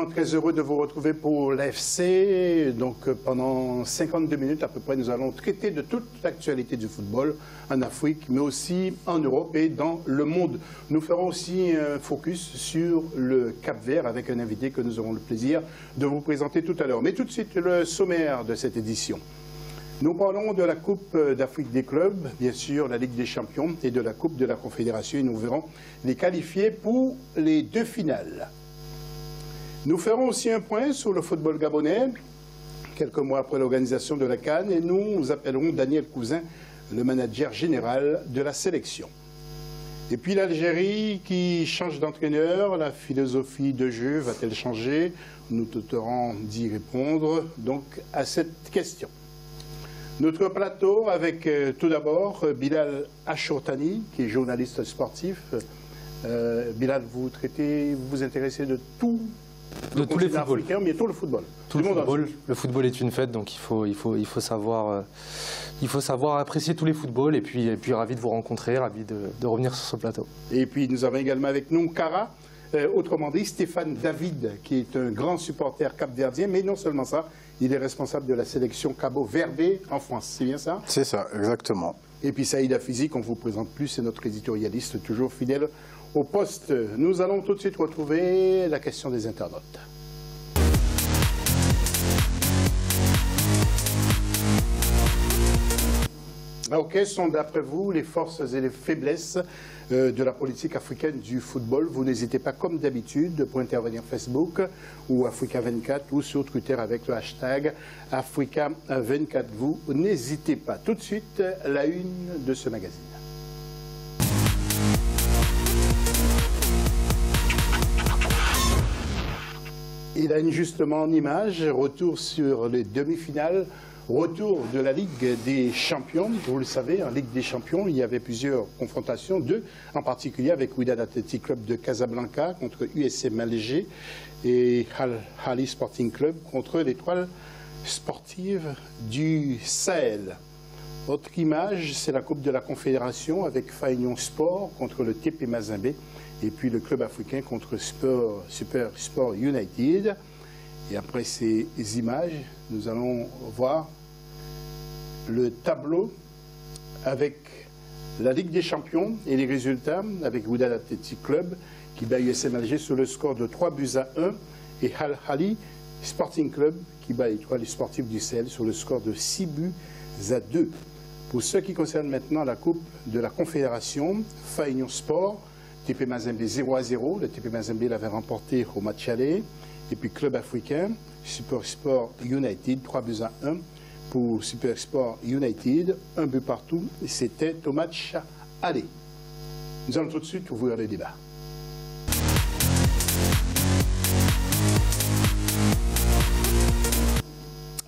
vraiment très heureux de vous retrouver pour l'AFC. Donc pendant 52 minutes à peu près, nous allons traiter de toute l'actualité du football en Afrique, mais aussi en Europe et dans le monde. Nous ferons aussi un focus sur le Cap-Vert avec un invité que nous aurons le plaisir de vous présenter tout à l'heure. Mais tout de suite, le sommaire de cette édition. Nous parlons de la Coupe d'Afrique des clubs, bien sûr la Ligue des champions et de la Coupe de la Confédération. Et nous verrons les qualifiés pour les deux finales. Nous ferons aussi un point sur le football gabonais, quelques mois après l'organisation de la CAN, et nous appellerons Daniel Cousin, le manager général de la sélection. Et puis l'Algérie qui change d'entraîneur, la philosophie de jeu va-t-elle changer? Nous tenterons d'y répondre donc à cette question. Notre plateau avec tout d'abord Bilal Achourtani, qui est journaliste sportif. Bilal, vous vous intéressez de tout tous les footballs. Mais tout le football. Le football est une fête, donc il faut savoir apprécier tous les footballs. Et puis ravi de vous rencontrer, ravi de revenir sur ce plateau. Et puis nous avons également avec nous Kara, autrement dit Stéphane David, qui est un grand supporter capverdien, mais non seulement ça, il est responsable de la sélection Cabo Verde en France. C'est bien ça? C'est ça, exactement. Et puis Saïd Afizi, qu'on ne vous présente plus, c'est notre éditorialiste, toujours fidèle au poste. Nous allons tout de suite retrouver la question des internautes. Alors, quelles sont d'après vous les forces et les faiblesses de la politique africaine du football? Vous n'hésitez pas comme d'habitude pour intervenir Facebook ou Africa24 ou sur Twitter avec le hashtag Africa24. Vous n'hésitez pas. Tout de suite, la une de ce magazine. Il a justement en image, retour sur les demi-finales, retour de la Ligue des champions. Vous le savez, en Ligue des champions, il y avait plusieurs confrontations, deux en particulier avec Wydad Athletic Club de Casablanca contre USM Alger et Al Ahly Sporting Club contre l'Étoile sportive du Sahel. Autre image, c'est la Coupe de la Confédération avec Faynon Sport contre le TP Mazembe et puis le club africain contre Super Sport United. Et après ces images, nous allons voir le tableau avec la Ligue des champions et les résultats avec Wydad Athletic Club qui bat USM Alger sur le score de 3-1 et Al Ahly Sporting Club qui bat l'Étoile sportive du Sahel sur le score de 6-2. Pour ce qui concerne maintenant la Coupe de la Confédération, Faynon Sport, TP Mazembe 0-0, le TP Mazembe l'avait remporté au match aller. Et puis Club africain, Super Sport United, 3-1 pour Super Sport United, un but partout, c'était au match aller. Nous allons tout de suite ouvrir le débat.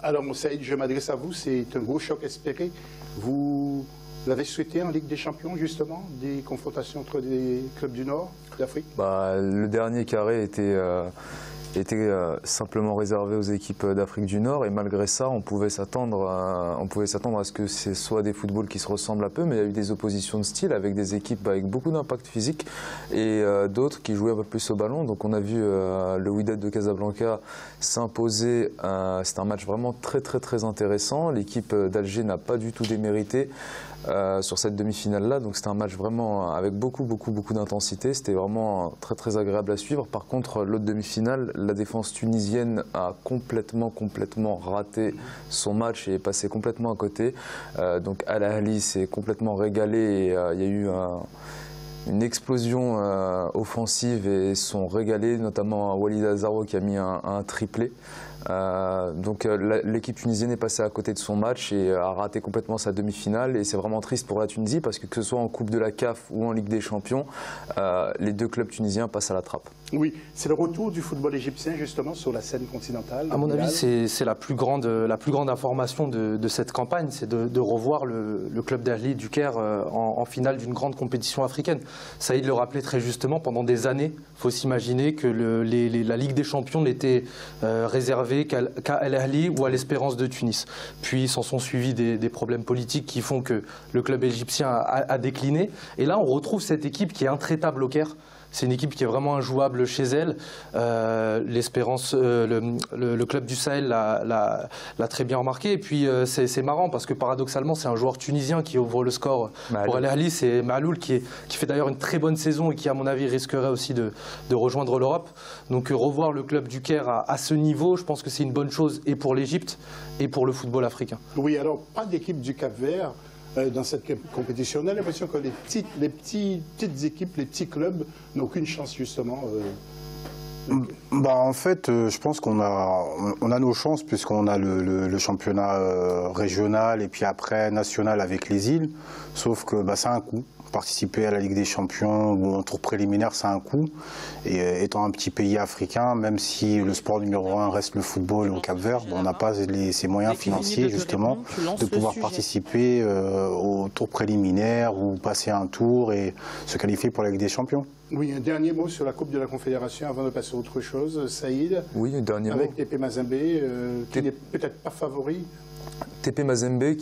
Alors, Moussaïd, je m'adresse à vous, c'est un gros choc espéré. Vous l'avez souhaité en Ligue des Champions, justement, des confrontations entre des clubs du Nord d'Afrique? Le dernier carré était simplement réservé aux équipes d'Afrique du Nord et malgré ça, on pouvait s'attendre à ce que ce soit des footballs qui se ressemblent un peu, mais il y a eu des oppositions de style avec des équipes avec beaucoup d'impact physique et d'autres qui jouaient un peu plus au ballon. Donc on a vu le Wydad de Casablanca s'imposer. C'est un match vraiment très intéressant. L'équipe d'Alger n'a pas du tout démérité sur cette demi-finale-là. Donc c'était un match vraiment avec beaucoup d'intensité. C'était vraiment très agréable à suivre. Par contre, l'autre demi-finale, la défense tunisienne a complètement raté son match et est passée complètement à côté. Donc Al Ahly s'est complètement régalé et il y a eu une explosion offensive et sont régalés, notamment Walid Azaro qui a mis un triplé. Donc l'équipe tunisienne est passée à côté de son match et a raté complètement sa demi-finale et c'est vraiment triste pour la Tunisie parce que ce soit en Coupe de la CAF ou en Ligue des Champions, les deux clubs tunisiens passent à la trappe. Oui, c'est le retour du football égyptien justement sur la scène continentale. À mon avis, c'est la plus grande information de cette campagne, c'est de revoir le club d'Ahli du Caire en finale d'une grande compétition africaine. Saïd le rappelait très justement, pendant des années, il faut s'imaginer que la Ligue des Champions n'était réservée qu'à Al Ahly ou à l'Espérance de Tunis. Puis s'en sont suivis des problèmes politiques qui font que le club égyptien a décliné. Et là, on retrouve cette équipe qui est intraitable au Caire. c'est une équipe qui est vraiment injouable chez elle. L'Espérance, le club du Sahel l'a très bien remarqué. Et puis c'est marrant parce que paradoxalement, c'est un joueur tunisien qui ouvre le score pour Al Ahly. C'est Maaloul qui fait d'ailleurs une très bonne saison et qui, à mon avis, risquerait aussi de rejoindre l'Europe. Donc revoir le club du Caire à ce niveau, je pense que c'est une bonne chose et pour l'Égypte et pour le football africain. Oui, alors pas d'équipe du Cap-Vert dans cette compétition. On a l'impression que les petites équipes, les petits clubs n'ont aucune chance justement. En fait, je pense qu'on a nos chances puisqu'on a le championnat régional et puis après national avec les îles. Sauf que ça a un coût. Participer à la Ligue des Champions ou en tour préliminaire, ça a un coût. Et étant un petit pays africain, même si le sport numéro 1 reste le football au Cap-Vert, on n'a pas ces moyens financiers justement de pouvoir participer au tour préliminaire ou passer un tour et se qualifier pour la Ligue des Champions. Oui, un dernier mot sur la Coupe de la Confédération avant de passer à autre chose. Saïd, oui, un dernier mot. Avec TP Mazembe, qui n'est peut-être pas favori. TP Mazembe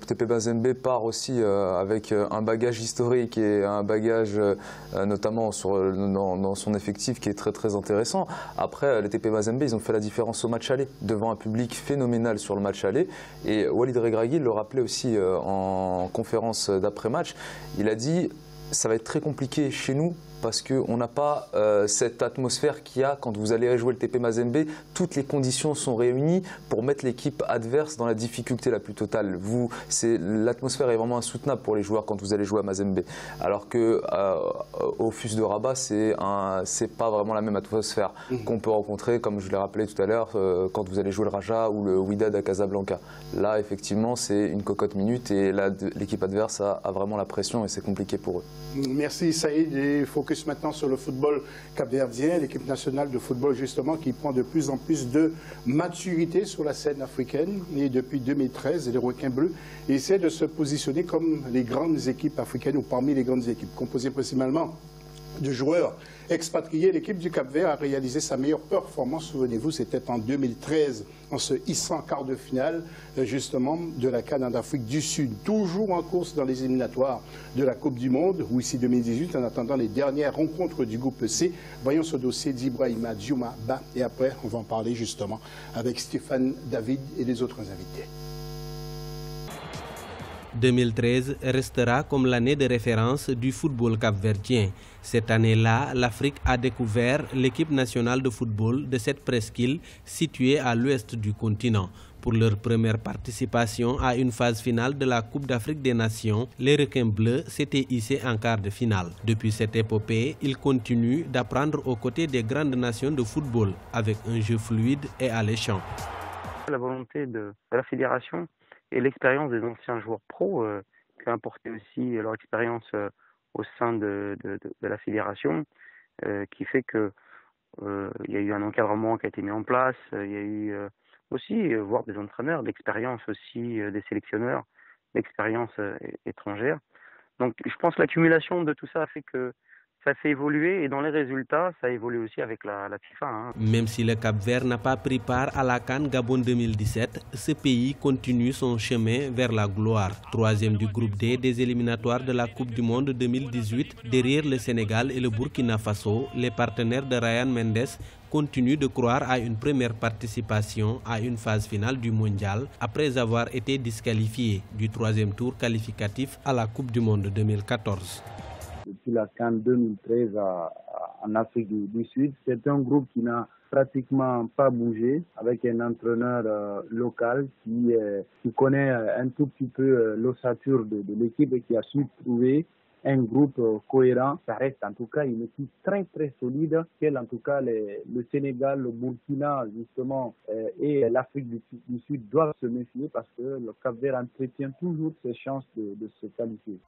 TP Mazembe part aussi avec un bagage historique et un bagage notamment dans son effectif qui est très très intéressant. Après, les TP Mazembe, ils ont fait la différence au match aller, devant un public phénoménal sur le match aller. Et Walid Regragui le rappelait aussi en conférence d'après-match. Il a dit « ça va être très compliqué chez nous ». Parce qu'on n'a pas cette atmosphère qu'il y a quand vous allez jouer le TP Mazembe. Toutes les conditions sont réunies pour mettre l'équipe adverse dans la difficulté la plus totale. L'atmosphère est vraiment insoutenable pour les joueurs quand vous allez jouer à Mazembe. Alors qu'au FUS de Rabat, c'est pas vraiment la même atmosphère qu'on peut rencontrer, comme je l'ai rappelé tout à l'heure, quand vous allez jouer le Raja ou le Wydad à Casablanca. Là, effectivement, c'est une cocotte minute et l'équipe adverse a vraiment la pression et c'est compliqué pour eux. Merci Saïd. Et focus maintenant sur le football capverdien, l'équipe nationale de football justement qui prend de plus en plus de maturité sur la scène africaine. Et depuis 2013, les Requins Bleus essaient de se positionner comme les grandes équipes africaines ou parmi les grandes équipes, composées principalement de joueurs expatriés. L'équipe du Cap-Vert a réalisé sa meilleure performance, souvenez-vous, c'était en 2013, en se hissant en quart de finale, justement, de la CAN d'Afrique du Sud. Toujours en course dans les éliminatoires de la Coupe du Monde, ou ici 2018, en attendant les dernières rencontres du groupe C. Voyons ce dossier d'Ibrahima Diouma Ba, et après, on va en parler justement avec Stéphane David et les autres invités. 2013 restera comme l'année de référence du football capverdien. Cette année-là, l'Afrique a découvert l'équipe nationale de football de cette presqu'île située à l'ouest du continent. Pour leur première participation à une phase finale de la Coupe d'Afrique des Nations, les Requins Bleus s'étaient hissés en quart de finale. Depuis cette épopée, ils continuent d'apprendre aux côtés des grandes nations de football avec un jeu fluide et alléchant. La volonté de la fédération et l'expérience des anciens joueurs pros qui ont apporté aussi leur expérience au sein de la fédération, qui fait que il y a eu un encadrement qui a été mis en place, il y a eu aussi voir des entraîneurs, l'expérience aussi des sélectionneurs, l'expérience étrangère. Donc je pense que l'accumulation de tout ça a fait que ça fait évoluer et dans les résultats, ça évolue aussi avec la FIFA. Même si le Cap-Vert n'a pas pris part à la CAN Gabon 2017, ce pays continue son chemin vers la gloire. Troisième du groupe D des éliminatoires de la Coupe du Monde 2018, derrière le Sénégal et le Burkina Faso, les partenaires de Ryan Mendes continuent de croire à une première participation à une phase finale du mondial après avoir été disqualifiés du troisième tour qualificatif à la Coupe du Monde 2014. Depuis la CAN 2013 en Afrique du Sud, c'est un groupe qui n'a pratiquement pas bougé, avec un entraîneur local qui connaît un tout petit peu l'ossature de l'équipe et qui a su trouver un groupe cohérent. Ça reste en tout cas une équipe très très solide, en tout cas le Sénégal, le Burkina justement et l'Afrique du Sud doivent se méfier parce que le Cap-Vert entretient toujours ses chances de se qualifier.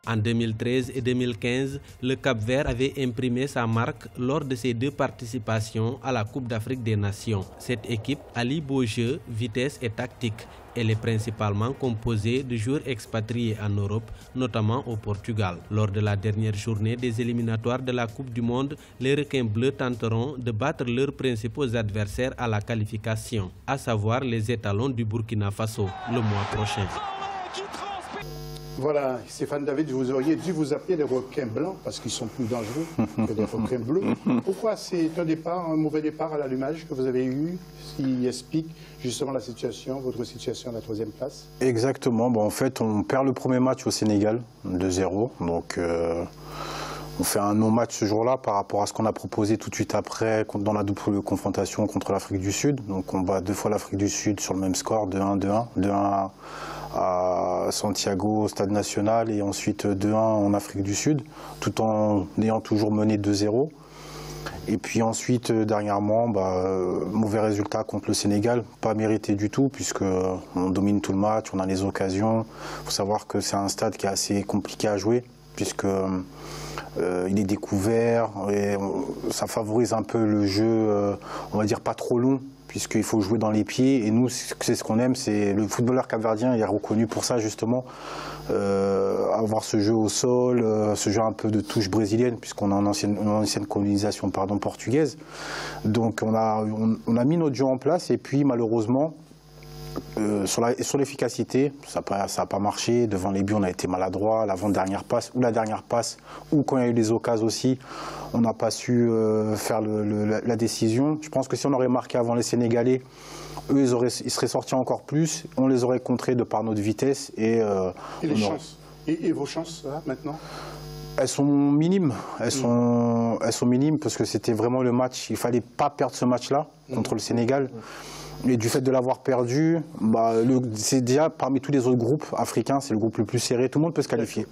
En 2013 et 2015, le Cap-Vert avait imprimé sa marque lors de ses deux participations à la Coupe d'Afrique des Nations. Cette équipe allie beau jeu, vitesse et tactique. Elle est principalement composée de joueurs expatriés en Europe, notamment au Portugal. Lors de la dernière journée des éliminatoires de la Coupe du Monde, les Requins Bleus tenteront de battre leurs principaux adversaires à la qualification, à savoir les étalons du Burkina Faso, le mois prochain. Voilà, Stéphane David, vous auriez dû vous appeler les requins blancs parce qu'ils sont plus dangereux que les requins bleus. Pourquoi c'est un mauvais départ à l'allumage que vous avez eu, qui explique justement la situation, votre situation à la 3e place? Exactement. Bon, en fait, on perd le premier match au Sénégal, 2-0. Donc, on fait un non-match ce jour-là par rapport à ce qu'on a proposé tout de suite après dans la double confrontation contre l'Afrique du Sud. Donc, on bat 2 fois l'Afrique du Sud sur le même score, 2-1, 2-1. 2-1 à Santiago, au Stade National, et ensuite 2-1 en Afrique du Sud, tout en ayant toujours mené 2-0. Et puis ensuite, dernièrement, mauvais résultat contre le Sénégal, pas mérité du tout, puisqu'on domine tout le match, on a les occasions. Il faut savoir que c'est un stade qui est assez compliqué à jouer, puisque il est découvert, et ça favorise un peu le jeu, on va dire pas trop long, puisqu'il faut jouer dans les pieds, et nous, c'est ce qu'on aime, c'est le footballeur capverdien, il est reconnu pour ça justement, avoir ce jeu au sol, ce jeu un peu de touche brésilienne, puisqu'on a une ancienne colonisation portugaise. Donc on a mis notre jeu en place, et puis malheureusement, sur l'efficacité, ça n'a pas marché. Devant les buts, on a été maladroit. L'avant-dernière passe ou la dernière passe, ou quand il y a eu les occasions aussi, on n'a pas su faire la décision. Je pense que si on aurait marqué avant les Sénégalais, eux, ils seraient sortis encore plus. On les aurait contrés de par notre vitesse. Et les chances. Et vos chances, là, maintenant? Elles sont minimes. Elles sont minimes parce que c'était vraiment le match. Il ne fallait pas perdre ce match-là contre le Sénégal. Et du fait de l'avoir perdu, c'est déjà parmi tous les autres groupes africains, c'est le groupe le plus serré. Tout le monde peut se qualifier.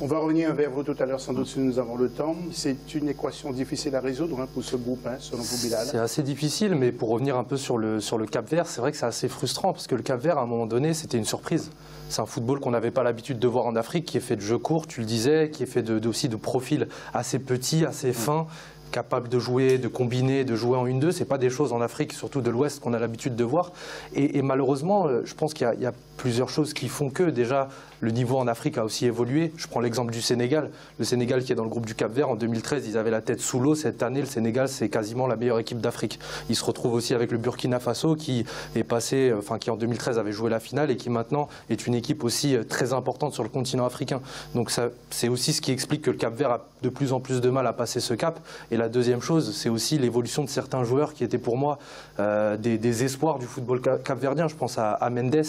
On va revenir vers vous tout à l'heure, sans doute, si nous avons le temps. C'est une équation difficile à résoudre pour ce groupe, selon vous, Bilal. C'est assez difficile, mais pour revenir un peu sur le Cap-Vert, c'est vrai que c'est assez frustrant, parce que le Cap-Vert, à un moment donné, c'était une surprise. C'est un football qu'on n'avait pas l'habitude de voir en Afrique, qui est fait de jeux courts, tu le disais, qui est fait aussi de profils assez petits, assez fins, capable de jouer, de combiner, de jouer en 1-2. Ce n'est pas des choses en Afrique, surtout de l'Ouest, qu'on a l'habitude de voir. Et malheureusement, je pense qu'il y a plusieurs choses qui font que, déjà, le niveau en Afrique a aussi évolué. Je prends l'exemple du Sénégal. Le Sénégal qui est dans le groupe du Cap-Vert, en 2013, ils avaient la tête sous l'eau. Cette année, le Sénégal, c'est quasiment la meilleure équipe d'Afrique. Ils se retrouvent aussi avec le Burkina Faso, qui en 2013 avait joué la finale et qui maintenant est une équipe aussi très importante sur le continent africain. Donc c'est aussi ce qui explique que le Cap-Vert a de plus en plus de mal à passer ce cap. Et la deuxième chose, c'est aussi l'évolution de certains joueurs qui étaient pour moi des espoirs du football capverdien. Je pense à Mendes,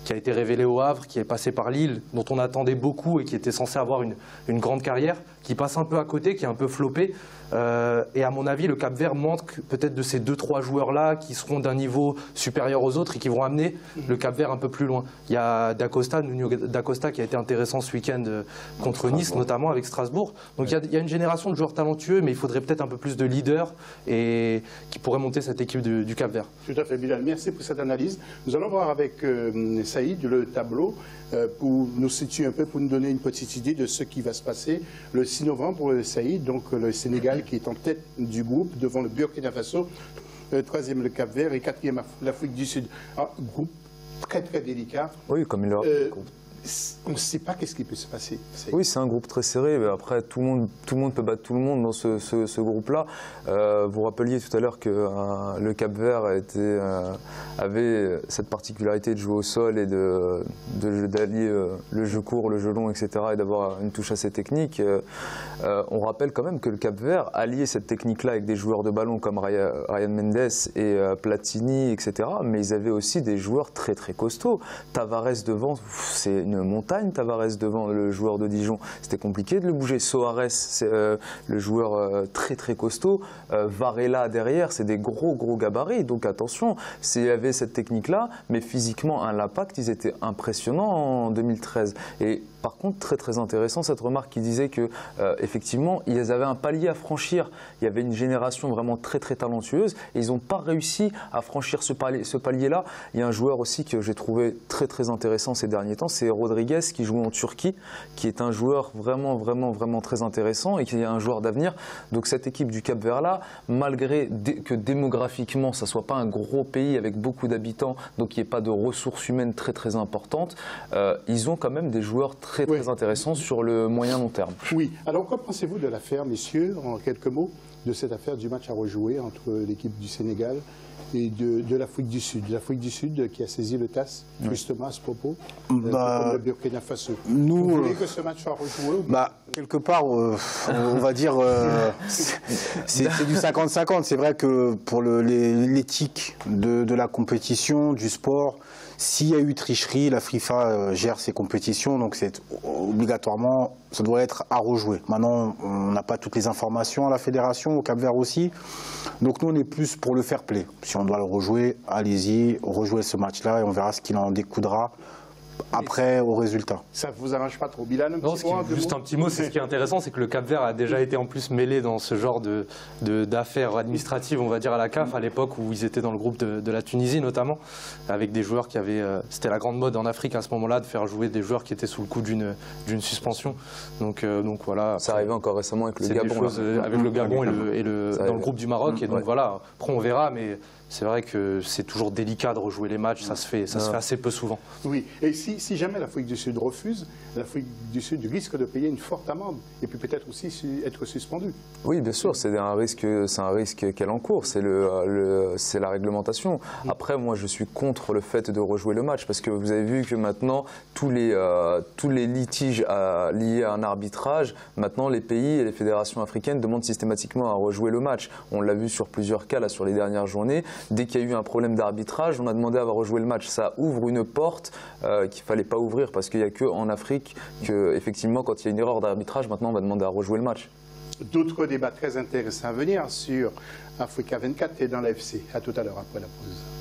qui a été révélé au Havre, qui est passé par Lille, dont on attendait beaucoup et qui était censé avoir une grande carrière, qui passe un peu à côté, qui est un peu floppé. Et à mon avis, le Cap-Vert manque peut-être de ces 2-3 joueurs-là qui seront d'un niveau supérieur aux autres et qui vont amener le Cap-Vert un peu plus loin. Il y a Nuno D'Acosta qui a été intéressant ce week-end contre Nice, notamment avec Strasbourg. Donc il y a une génération de joueurs talentueux, mais il faudrait peut-être un peu plus de leaders et qui pourraient monter cette équipe du Cap-Vert. Tout à fait, Bilal. Merci pour cette analyse. Nous allons voir avec Saïd le tableau pour nous situer un peu, pour nous donner une petite idée de ce qui va se passer le 6 novembre. Saïd, donc le Sénégal qui est en tête du groupe devant le Burkina Faso, 3e le Cap-Vert et 4e l'Afrique du Sud. Groupe très très délicat. Oui, comme il on ne sait pas qu'est-ce qui peut se passer. Oui, c'est un groupe très serré. Mais après, tout le monde peut battre tout le monde dans ce groupe-là. Vous rappeliez tout à l'heure que le Cap-Vert avait cette particularité de jouer au sol et d'allier le jeu court, le jeu long, etc. et d'avoir une touche assez technique. On rappelle quand même que le Cap-Vert alliait cette technique-là avec des joueurs de ballon comme Ryan Mendes et Platini, etc. Mais ils avaient aussi des joueurs très très costauds. Tavares devant, c'est une montagne. Tavares devant, le joueur de Dijon, c'était compliqué de le bouger. Soares, c'est le joueur très très costaud. Varela derrière, c'est des gros gabarits. Donc attention, il y avait cette technique-là, mais physiquement, à l'impact, ils étaient impressionnants en 2013. Et par contre, très très intéressant cette remarque qui disait que effectivement, ils avaient un palier à franchir. Il y avait une génération vraiment très très talentueuse et ils n'ont pas réussi à franchir ce palier-là. Il y a un joueur aussi que j'ai trouvé très très intéressant ces derniers temps, c'est Rodriguez qui joue en Turquie, qui est un joueur vraiment très intéressant et qui est un joueur d'avenir. Donc cette équipe du Cap-Vert là, malgré que démographiquement ça soit pas un gros pays avec beaucoup d'habitants, donc il n'y ait pas de ressources humaines très très importantes, ils ont quand même des joueurs très intéressants sur le moyen long terme. Oui, alors qu'en pensez-vous de l'affaire, messieurs, en quelques mots, de cette affaire du match à rejouer entre l'équipe du Sénégal et de l'Afrique du Sud. L'Afrique du Sud qui a saisi le TAS, justement à ce propos, comme le Burkina Faso. Vous voulez que ce match soit rejoué quelque part, on va dire, c'est du 50-50. C'est vrai que pour l'éthique de la compétition, du sport, s'il y a eu tricherie, la FIFA gère ses compétitions, donc c'est obligatoirement, ça doit être à rejouer. Maintenant, on n'a pas toutes les informations à la fédération, au Cap-Vert aussi. Donc nous, on est plus pour le fair play. Si on doit le rejouer, allez-y, rejouez ce match-là et on verra ce qu'il en découdra après au résultat. Ça ne vous arrange pas trop, Bilal? Juste un petit mot, c'est ce qui est intéressant, c'est que le Cap-Vert a déjà été en plus mêlé dans ce genre d'affaires administratives, on va dire, à la CAF, à l'époque où ils étaient dans le groupe de la Tunisie notamment, avec des joueurs qui avaient... C'était la grande mode en Afrique à ce moment-là de faire jouer des joueurs qui étaient sous le coup d'une suspension. Donc voilà. Ça arrivait encore récemment avec le Gabon. Avec le Gabon et dans le groupe du Maroc, et donc voilà, après on verra, mais... C'est vrai que c'est toujours délicat de rejouer les matchs, ça se fait assez peu souvent. Oui, et si jamais l'Afrique du Sud refuse, l'Afrique du Sud risque de payer une forte amende et puis peut-être aussi être suspendue. Oui, bien sûr, c'est un risque qu'elle encourt, c'est la réglementation. Après, moi, je suis contre le fait de rejouer le match parce que vous avez vu que maintenant, tous les litiges liés à un arbitrage, maintenant, les pays et les fédérations africaines demandent systématiquement à rejouer le match. On l'a vu sur plusieurs cas là, sur les dernières journées. Dès qu'il y a eu un problème d'arbitrage, on a demandé à rejouer le match. Ça ouvre une porte qu'il ne fallait pas ouvrir parce qu'il n'y a qu'en Afrique que, effectivement, quand il y a une erreur d'arbitrage, maintenant on va demander à rejouer le match. D'autres débats très intéressants à venir sur Africa 24 et dans l'AFC. À tout à l'heure après la pause.